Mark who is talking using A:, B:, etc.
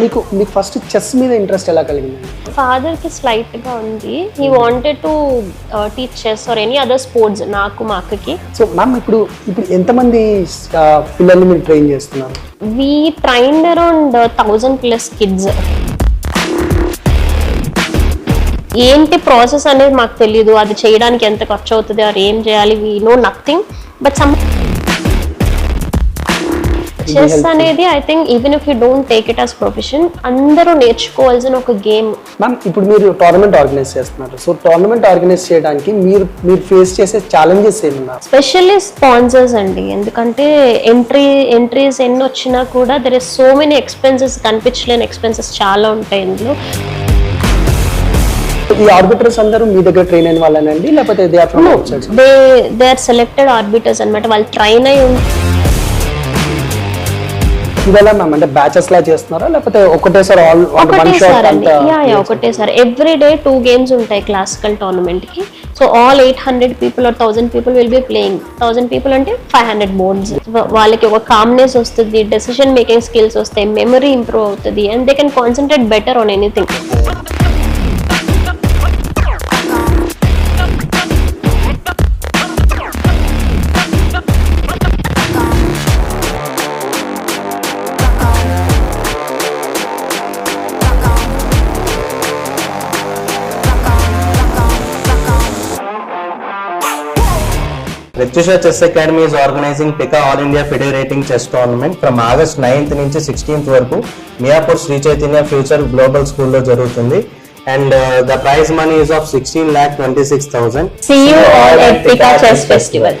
A: మీకు first chess మీద interest ఎలా కలిగింది?
B: ఫాదర్ కి స్లైట్ గా ఉంది. He wanted to teach chess or any other sports నాకు మా అక్కకి.
A: సో మ్యామ్ ఇప్పుడు ఎంతమంది పిల్లల్ని మీరు ట్రైన్ చేస్తున్నారు?
B: వి ట్రైన్డ్ అరౌండ్ 1000+ కిడ్స్. ఏంటి ప్రాసెస్ అనేది మాకు తెలియదు, అది చేయడానికి ఎంత ఖర్చు అవుతుంది, అది ఏం చేయాలి, we know nothing. But some chess అనేది I think even if you don't take it as profession, అందరూ నేర్చుకోవాల్సిన ఒక గేమ్.
A: మ్యామ్ ఇప్పుడు మీరు టోర్నమెంట్ ఆర్గనైజ్ చేస్తున్నారు. సో టోర్నమెంట్ ఆర్గనైజ్ చేయడానికి మీరు ఫేస్ చేసే ఛాలెంజెస్ ఏమన్నా?
B: స్పెషల్లీ స్పాన్సర్స్ అండి. ఎందుకంటే ఎంట్రీస్ ఎన్ని వచ్చినా కూడా there is so many expenses, కనిపించలేని ఎక్స్పెన్సెస్ చాలా ఉంటాయి ఇందులో.
A: ఈ ఆర్బిటర్స్ అందరూ మీ దగ్గర ట్రైన్ అయిన వాళ్ళనండి, లేకపోతే దే
B: ఆర్ సెలెక్టెడ్ ఆర్బిటర్స్ అన్నమాట. వాళ్ళు ట్రైన్ అయి
A: ఇవాళ మ్యామ్ అంటే బ్యాచెస్ లా చేస్తున్నారా, లేకపోతే ఒకటేసారి
B: ఒకటేసారి ఎవ్రీ డే 2 games ఉంటాయి క్లాసికల్ టోర్నమెంట్ కి. So all 800 people or 1000 people will be playing. 1000 people అంటే 500 boards. వాళ్ళకి ఒక కామ్నెస్ వస్తుంది, డెసిషన్ మేకింగ్ స్కిల్స్ వస్తాయి, మెమరీ ఇంప్రూవ్ అవుతుంది, and they can concentrate better on anything.
C: Pratyusha Chess Academy is organizing PICA All India FIDE Rating Chess Tournament from August 9th నుంచి 16th వరకు Miyapur Shri Chaitanya future global స్కూల్లో జరుగుతుంది. And the prize money is of 16,26,000.
B: See you all at PICA Chess Festival.